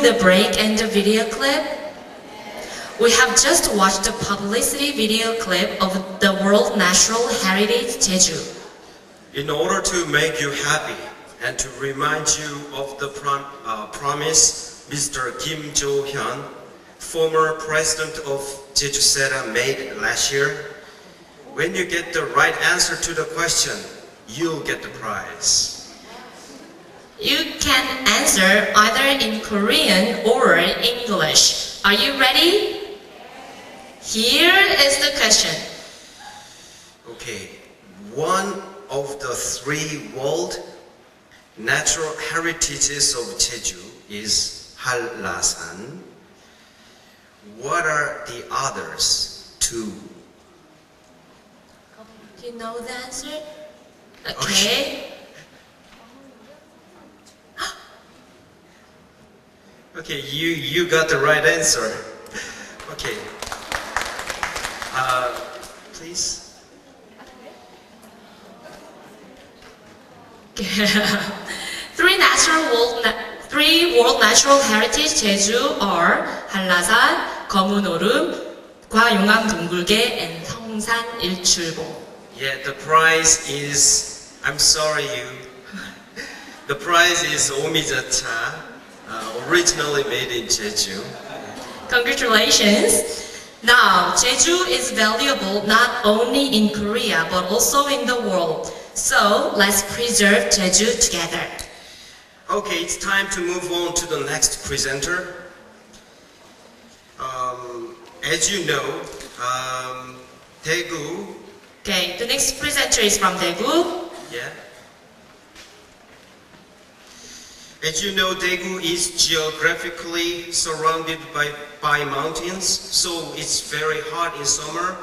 the break and the video clip? We have just watched the publicity video clip of the World Natural Heritage Jeju. In order to make you happy and to remind you of the promise Mr. Kim Jo-hyun, former president of KOSETA, made last year, when you get the right answer to the question, you'll get the prize. You can answer either in Korean or English. Are you ready? Here is the question. Okay, one of the 3 world natural heritages of Jeju is Hanlasan. What are the others 2? Do you know the answer? Okay. Okay, you got the right answer. Okay. Please. Three World Natural Heritage Jeju are 한라산, 검은 오름과 용암 동굴계 and 성산 일출봉. Yeah, the prize is, I'm sorry the prize is 오미자차, originally made in Jeju. Congratulations! Now, Jeju is valuable not only in Korea but also in the world. So, let's preserve Jeju together. Okay, it's time to move on to the next presenter. As you know, Daegu. Okay, the next presenter is from Daegu. Yeah. As you know, Daegu is geographically surrounded by mountains, so it's very hot in summer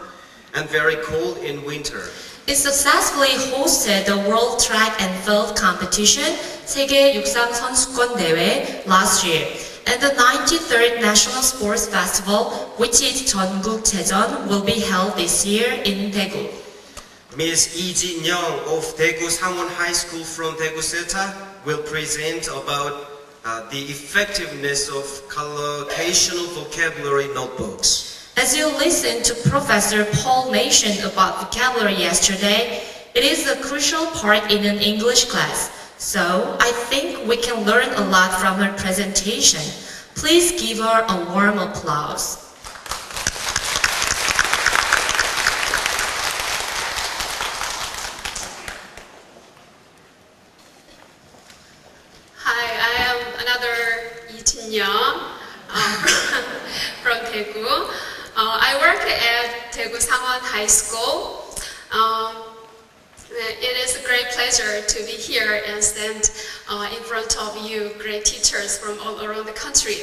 and very cold in winter. It successfully hosted the World Track and Field Competition, 세계 육상 선수권 대회, last year, and the 93rd National Sports Festival, which is 전국체전, will be held this year in Daegu. Ms. Lee Jin-young of Daegu Sangwon High School from 대구세타 will present about the effectiveness of collocational vocabulary notebooks. As you listened to Professor Paul Nation about vocabulary yesterday, it is a crucial part in an English class. So, I think we can learn a lot from her presentation. Please give her a warm applause. Hi, I am another Lee Jin-young from Daegu. I work at Daegu Sangwon High School. It is a great pleasure to be here and stand in front of you, great teachers from all around the country.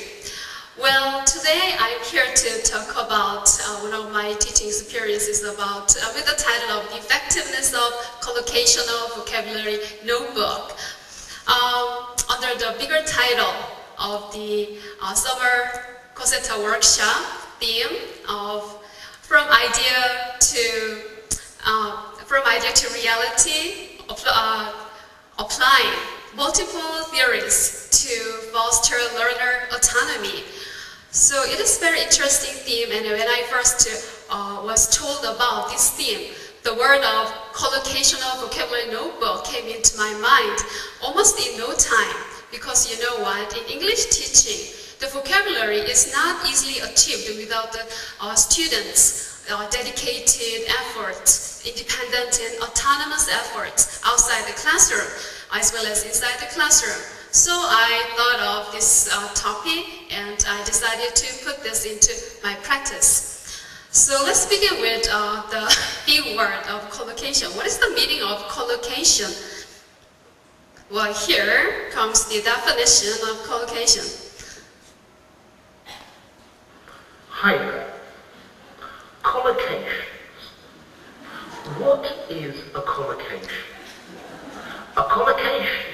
Well, today I'm here to talk about one of my teaching experiences about, with the title of The Effectiveness of Collocational Vocabulary Notebook. Under the bigger title of the summer KOSETA workshop theme of From Idea to Reality, applying multiple theories to foster learner autonomy. So it is a very interesting theme, and when I first was told about this theme, the word of collocational vocabulary notebook came into my mind almost in no time, because you know what, in English teaching, the vocabulary is not easily achieved without the students' dedicated efforts, independent and autonomous efforts outside the classroom, as well as inside the classroom. So I thought of this topic, and I decided to put this into my practice. So let's begin with the big word of collocation. What is the meaning of collocation? Well, here comes the definition of collocation. Hi there. Collocation. What is a collocation? A collocation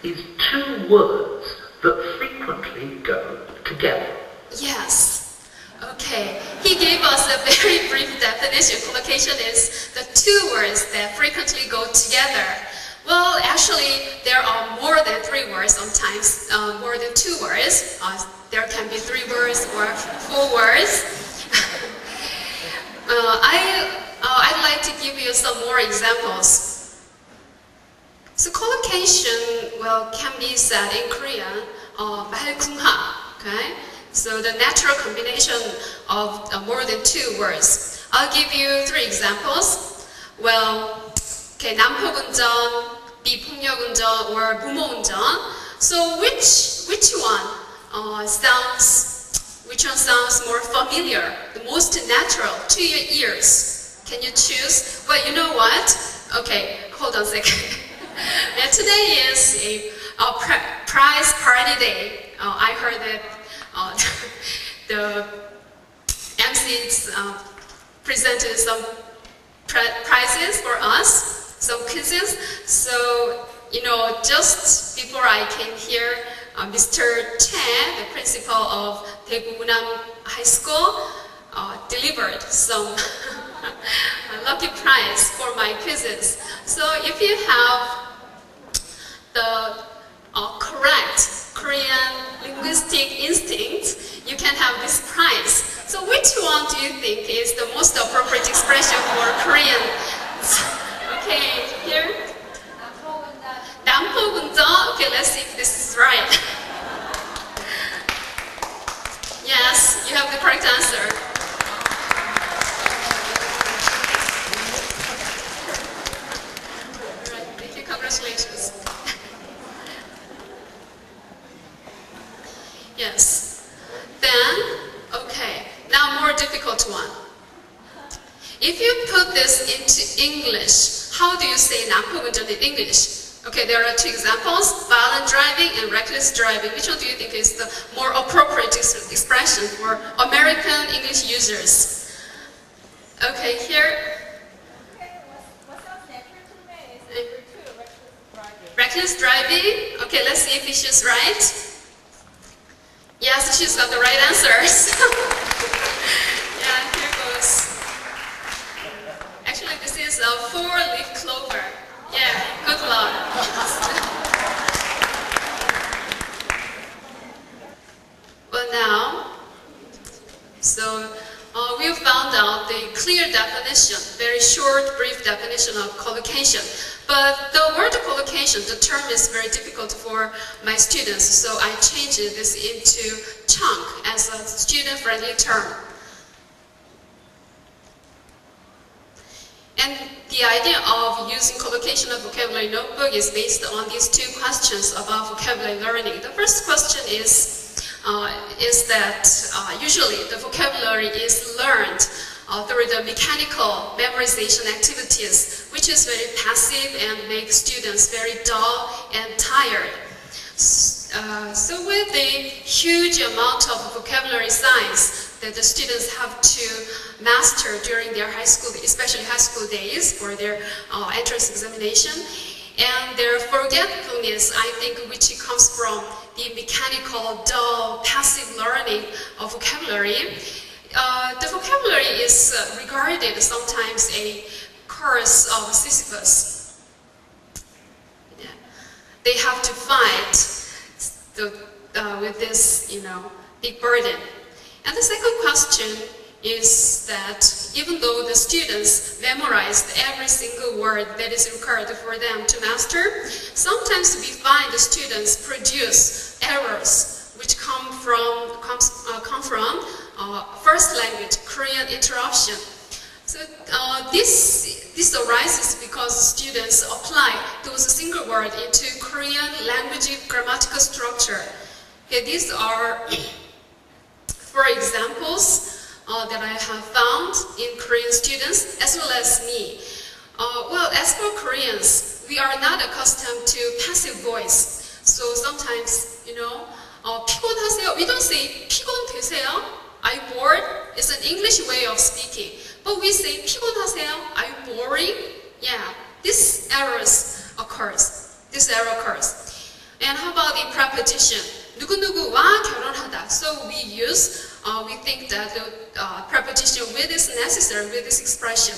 is 2 words that frequently go together. Yes. Okay. He gave us a very brief definition. Collocation is the 2 words that frequently go together. Well, actually, there are more than 3 words, sometimes more than 2 words. there can be 3 words or 4 words. I'd like to give you some more examples. So collocation, well, can be said in Korean, 말궁합, okay? So the natural combination of more than 2 words. I'll give you 3 examples. Well, okay, 남포운전, 비폭력운전, or 무모운전. So which one sounds more familiar, the most natural to your ears? Can you choose? Well, you know what? Okay, hold on a second. Yeah, today is a prize party day. I heard that the MCs presented some prizes for us, some quizzes. So, you know, just before I came here, Mr. Chen, the principal of Daegu High School, delivered some lucky prize for my quizzes. So if you have the correct Korean linguistic instinct, you can have this prize. So which one do you think is the most appropriate expression for Korean? Okay, here. 남포운전. Okay, let's see if this is right. Yes, you have the correct answer. Alright, thank you, congratulations. Yes. Then, okay, now more difficult one. If you put this into English, how do you say 남포운전 in English? Okay, there are 2 examples, violent driving and reckless driving. Which one do you think is the more appropriate expression for American English users? Okay, here. Reckless driving. Okay, let's see if she's right. Yes, she's got the right answers. Yeah, here goes. Actually, this is a 4-leaf clover. Yeah, good luck. But now, so we found out the clear definition, very short, brief definition of collocation. But the word collocation, the term is very difficult for my students, so I changed this into chunk as a student-friendly term. And the idea of using collocational vocabulary notebook is based on these 2 questions about vocabulary learning. The first question is that usually the vocabulary is learned through the mechanical memorization activities, which is very passive and makes students very dull and tired. So with the huge amount of vocabulary science that the students have to master during their high school, especially high school days for their entrance examination, and their forgetfulness, I think, which comes from the mechanical, dull, passive learning of vocabulary. The vocabulary is regarded sometimes a curse of Sisyphus. Yeah. They have to fight with this, big burden. And the second question is that even though the students memorized every single word that is required for them to master, sometimes we find the students produce errors which come from first language, Korean interruption. So this arises because students apply those single words into Korean language grammatical structure. Okay, these are 4 examples that I have found in Korean students as well as me. Well, as for Koreans, we are not accustomed to passive voice. So sometimes, 피곤하세요? We don't say 피곤되세요? Are you bored? It's an English way of speaking. But we say 피곤하세요? Are you boring? Yeah, this error occurs. And how about the preposition? 누구누구와 결혼하다. So we think that the preposition with is necessary with this expression.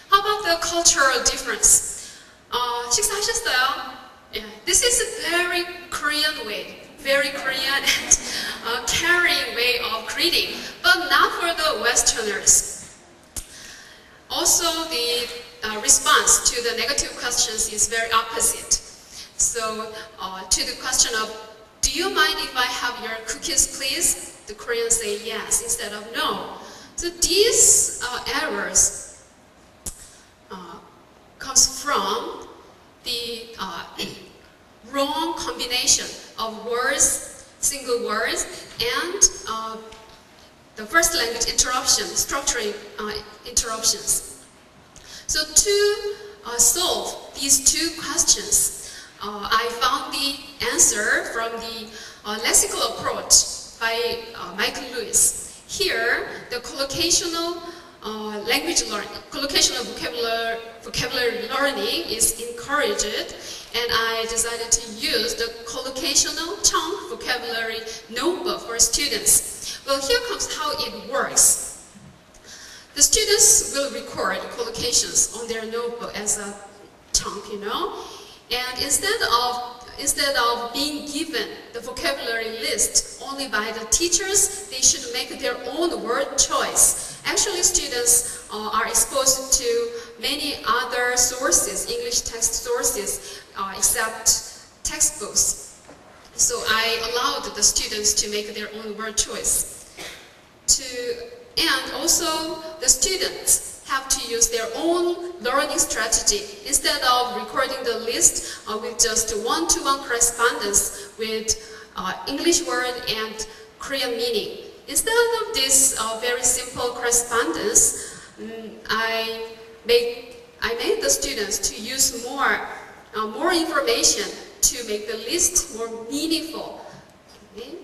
How about the cultural difference? 식사하셨어요? Yeah, this is a very Korean way, very Korean and caring way of greeting, but not for the Westerners. Also, the response to the negative questions is very opposite. So, to the question of, do you mind if I have your cookies, please? The Koreans say yes instead of no. So these errors comes from the wrong combination of words, single words, and the first language interruption, structuring interruptions. So to solve these two questions, I found the answer from the lexical approach by Michael Lewis. Here, the collocational language learning, collocational vocabulary learning is encouraged, and I decided to use the collocational chunk vocabulary notebook for students. Well, here comes how it works. The students will record collocations on their notebook as a chunk, and instead of being given the vocabulary list only by the teachers, they should make their own word choice. Actually, students are exposed to many other sources, English text sources, except textbooks. So I allowed the students to make their own word choice. And also, the students have to use their own learning strategy. Instead of recording the list with just one-to-one correspondence with English word and Korean meaning. Instead of this very simple correspondence, I made the students to use more information to make the list more meaningful. Okay.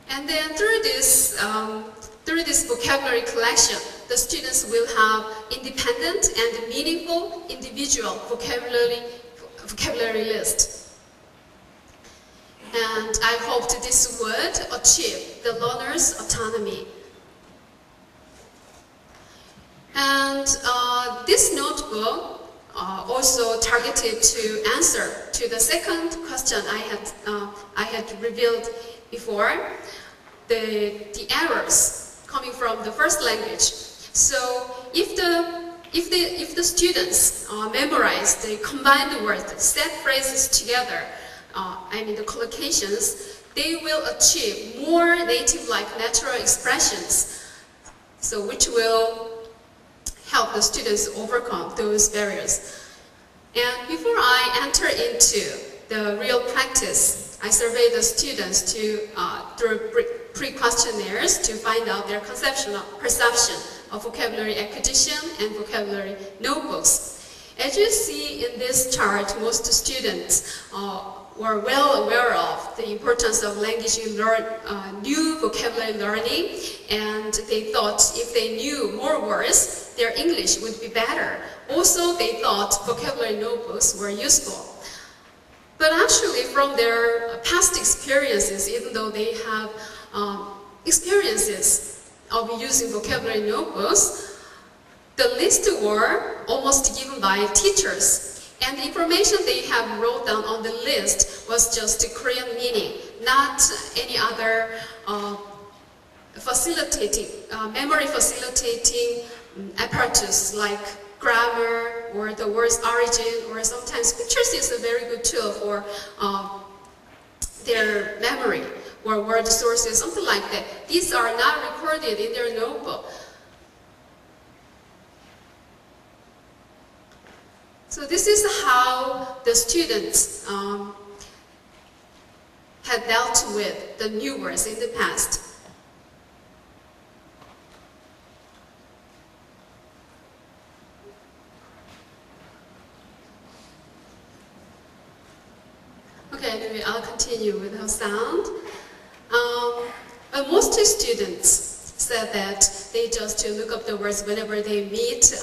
And then through this vocabulary collection, the students will have independent and meaningful individual vocabulary list. And I hoped this would achieve the learner's autonomy. And this notebook also targeted to answer to the second question I had revealed before, the errors coming from the first language. So if the students memorize the combined words, set phrases together, the collocations, they will achieve more native-like natural expressions, so which will help the students overcome those barriers. And before I enter into the real practice, I surveyed the students through pre-questionnaires to find out their perception of vocabulary acquisition and vocabulary notebooks. As you see in this chart, most students were well aware of the importance of language new vocabulary learning, and they thought if they knew more words, their English would be better. Also, they thought vocabulary notebooks were useful. But actually, from their past experiences, even though they have experiences of using vocabulary notebooks, the lists were almost given by teachers. And the information they have wrote down on the list was just the Korean meaning, not any other memory facilitating apparatus like grammar or the word's origin, or sometimes pictures is a very good tool for their memory, or word sources, something like that. These are not recorded in their notebook. So this is how the students had dealt with the new words in the past. Okay, anyway, I'll continue without sound. Most students said that they just look up the words whenever they meet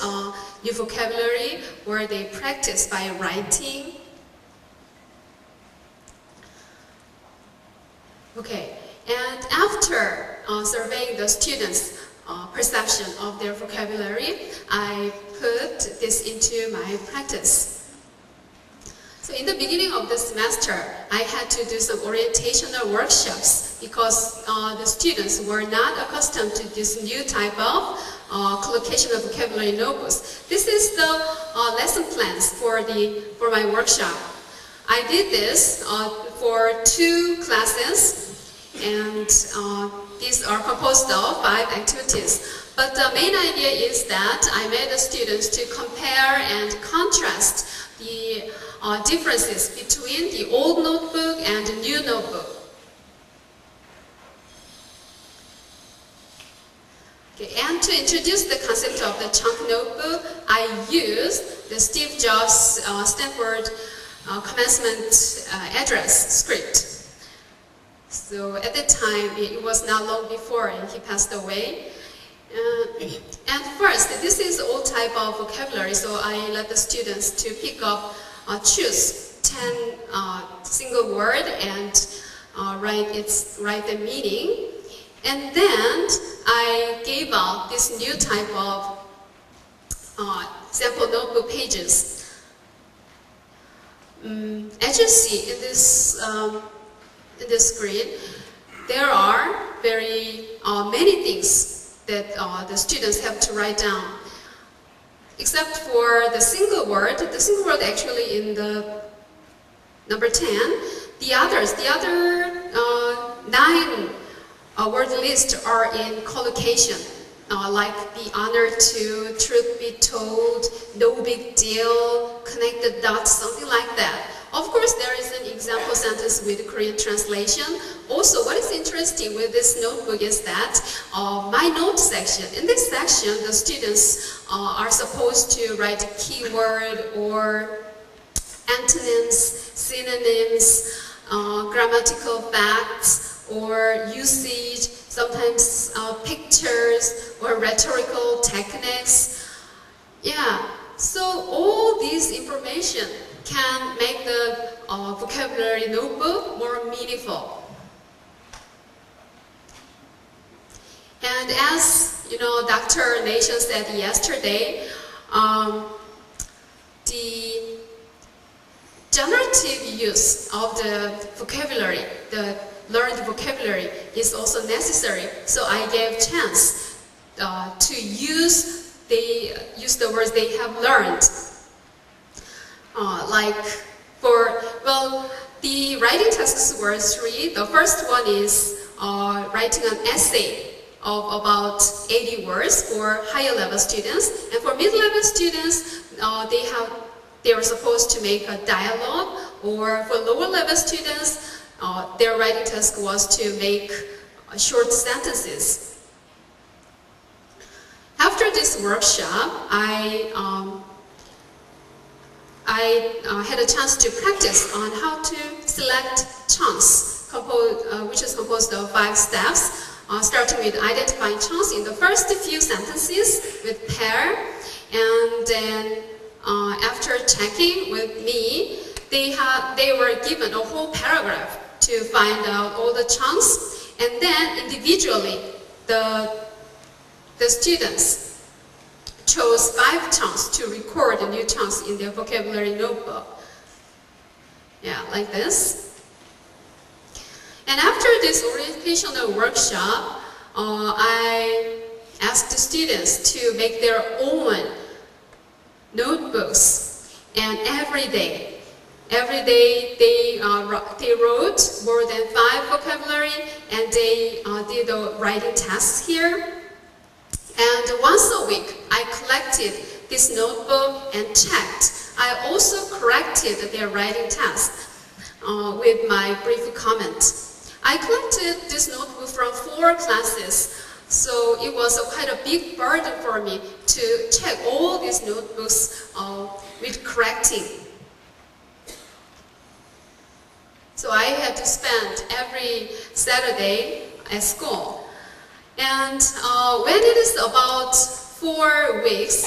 new vocabulary, or they practice by writing. Okay, and after surveying the students' perception of their vocabulary, I put this into my practice. So So in the beginning of the semester, I had to do some orientational workshops because the students were not accustomed to this new type of collocational vocabulary notebooks. This is the lesson plans for my workshop. I did this for 2 classes, and these are composed of 5 activities. But the main idea is that I made the students to compare and contrast the differences between the old notebook and the new notebook. Okay, and to introduce the concept of the chunk notebook, I used the Steve Jobs Stanford commencement address script. So at that time, it was not long before he passed away. And first, this is all type of vocabulary, so I let the students to pick up, choose 10 single word and write the meaning. And then I gave out this new type of sample notebook pages. As you see in this screen, there are very many things that the students have to write down. Except for the single word actually in the number 10, the other 9 word lists are in collocation, like be honored to, truth be told, no big deal, connect the dots, something like that. Of course, there is an example sentence with Korean translation. Also, what is interesting with this notebook is that my note section, in this section, the students are supposed to write a keyword or antonyms, synonyms, grammatical facts, or usage, sometimes pictures or rhetorical techniques. Yeah, so all these information can make the vocabulary notebook more meaningful. And as you know, Dr. Nation said yesterday, the generative use of the vocabulary, the learned vocabulary, is also necessary. So I gave chance to use the words they have learned. The writing tasks were 3. The first one is writing an essay of about 80 words for higher level students, and for mid-level students, they were supposed to make a dialogue, or for lower level students, their writing task was to make short sentences. After this workshop, I had a chance to practice on how to select chunks, which is composed of 5 steps, starting with identifying chunks in the first few sentences with pair, and then after checking with me, they were given a whole paragraph to find out all the chunks, and then individually the students chose 5 chunks to record the new chunks in their vocabulary notebook. Yeah, like this. And after this orientational workshop, I asked the students to make their own notebooks, and every day they wrote more than 5 vocabulary, and they did the writing tasks here. And once a week, I collected this notebook and checked. I also corrected their writing task with my brief comment. I collected this notebook from 4 classes, so it was quite a big burden for me to check all these notebooks with correcting. So I had to spend every Saturday at school. And when it is about 4 weeks,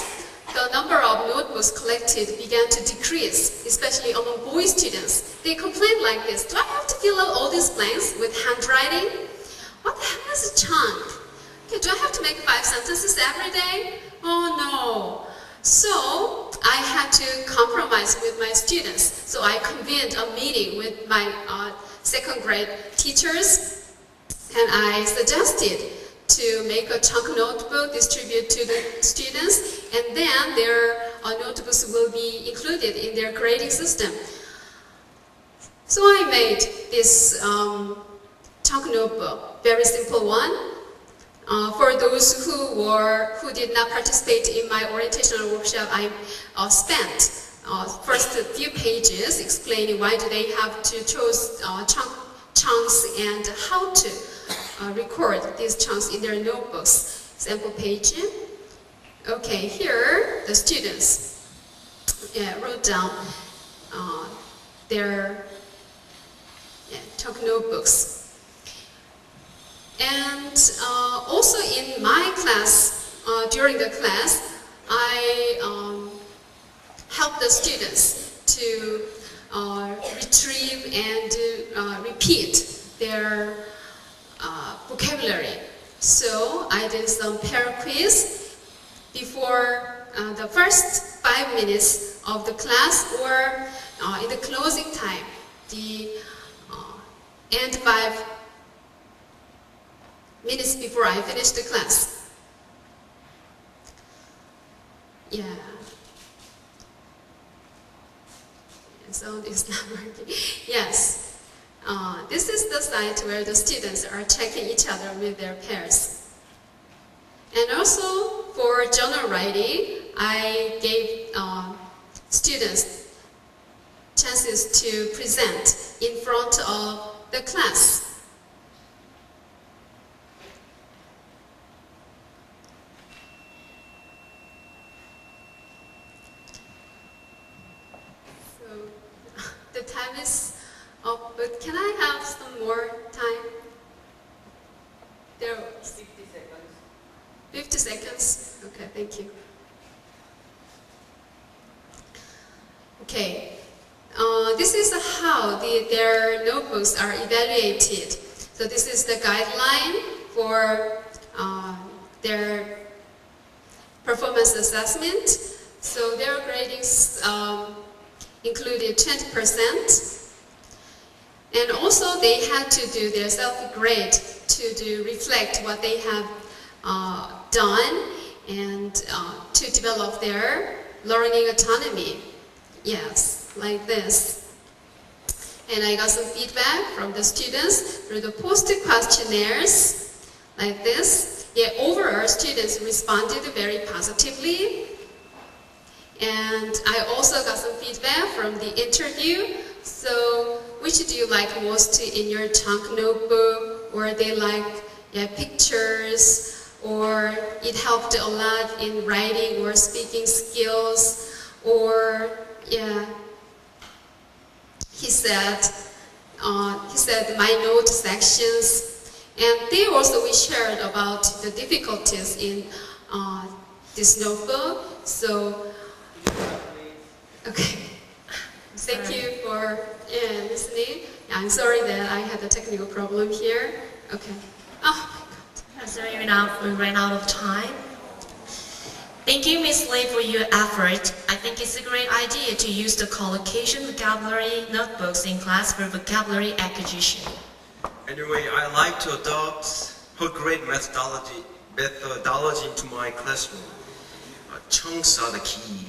the number of notebooks collected began to decrease, especially among boy students. They complained like this: do I have to fill out all these blanks with handwriting? What the hell is a chunk? Okay, do I have to make 5 sentences every day? Oh no. So I had to compromise with my students. So I convened a meeting with my second grade teachers, and I suggested to make a chunk notebook, distribute to the students, and then their notebooks will be included in their grading system. So I made this chunk notebook, very simple one. For those who did not participate in my orientational workshop, I spent first a few pages explaining why do they have to choose chunks and how to record these chunks in their notebooks. Sample page. Okay, here the students wrote down their chunk notebooks. And also in my class, during the class, I help the students to retrieve and repeat their vocabulary. So I did some pair quiz before the first 5 minutes of the class, or in the closing time, the end 5 minutes before I finish the class. Yeah. Sound is not working. Yes. This is the site where the students are checking each other with their pairs. And also for journal writing, I gave students chances to present in front of the class. The time is up, but can I have some more time? There 50 seconds. 50 seconds? Okay, thank you. Okay, this is how their notebooks are evaluated. So this is the guideline for their performance assessment. So their gradings included 20%, and also they had to do their self-grade to reflect what they have done and to develop their learning autonomy. Yes, like this. And I got some feedback from the students through the post-it questionnaires, like this. Yeah, overall students responded very positively. And I also got some feedback from the interview. So, which do you like most in your chunk notebook? Or they like pictures, or it helped a lot in writing or speaking skills, or he said my note sections, and they also we shared about the difficulties in this notebook. So. Okay, thank you for listening. I'm sorry that I had a technical problem here. Okay. Oh my God. I'm sorry we ran out of time. Thank you, Ms. Lee, for your effort. I think it's a great idea to use the collocation vocabulary notebooks in class for vocabulary acquisition. Anyway, I like to adopt her great methodology into my classroom. Chunks are the key.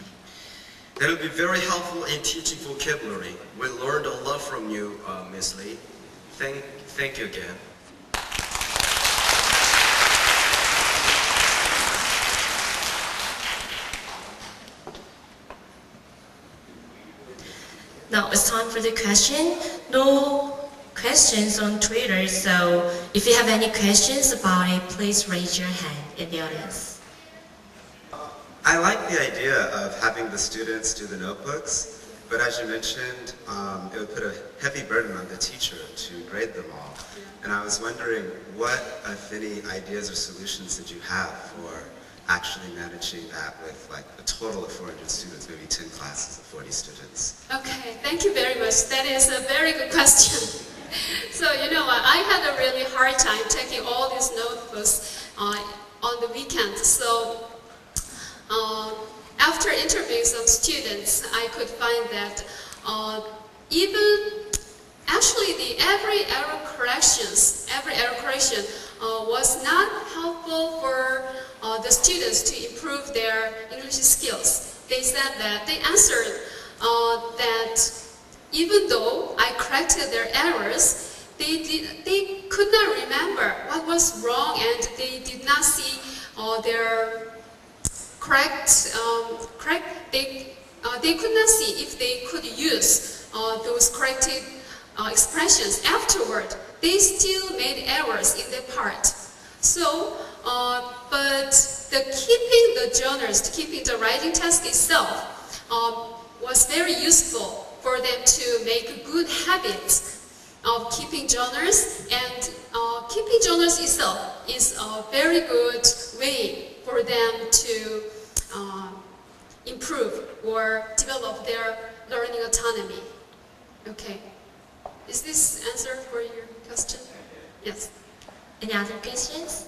That will be very helpful in teaching vocabulary. We learned a lot from you, Ms. Lee. Thank you again. Now it's time for the question. No questions on Twitter, so if you have any questions about it, please raise your hand in the audience. I like the idea of having the students do the notebooks, but as you mentioned, it would put a heavy burden on the teacher to grade them all. And I was wondering, what, if any, ideas or solutions did you have for actually managing that with like a total of 400 students, maybe 10 classes of 40 students? Okay, thank you very much. That is a very good question. So you know what, I had a really hard time taking all these notebooks on the weekend. So after interviewing some students, I could find that even actually every error correction was not helpful for the students to improve their English skills. They said that they answered that even though I corrected their errors, they could not remember what was wrong, and they did not see their they could not see if they could use those corrected expressions afterward. They still made errors in their part. So, but keeping the journals, keeping the writing task itself was very useful for them to make good habits of keeping journals, and keeping journals itself is a very good way for them to improve or develop their learning autonomy. Okay. Is this answer for your question? Yes. Any other questions?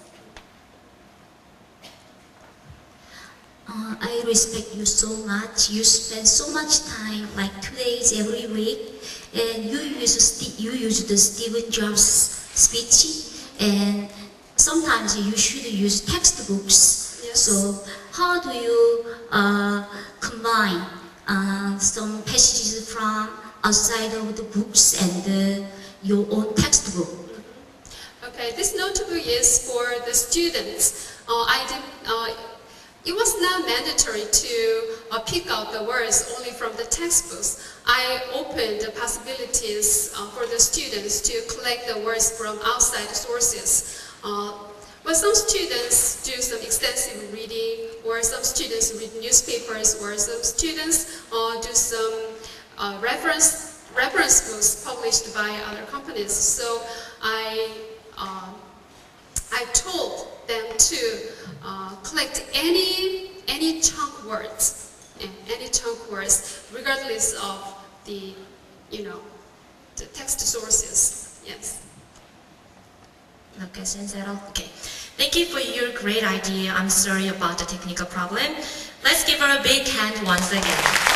I respect you so much. You spend so much time, like 2 days every week, and you use the Steve Jobs speech, and sometimes you should use textbooks. Yes. So how do you combine some passages from outside of the books and your own textbook? Okay, this notebook is for the students. It was not mandatory to pick out the words only from the textbooks. I opened the possibilities for the students to collect the words from outside sources. But some students do some extensive reading, or some students read newspapers, or some students do some reference books published by other companies. So I told them to collect any chunk words, regardless of the text sources. Yes. No questions at all? Okay. Thank you for your great idea. I'm sorry about the technical problem. Let's give her a big hand once again.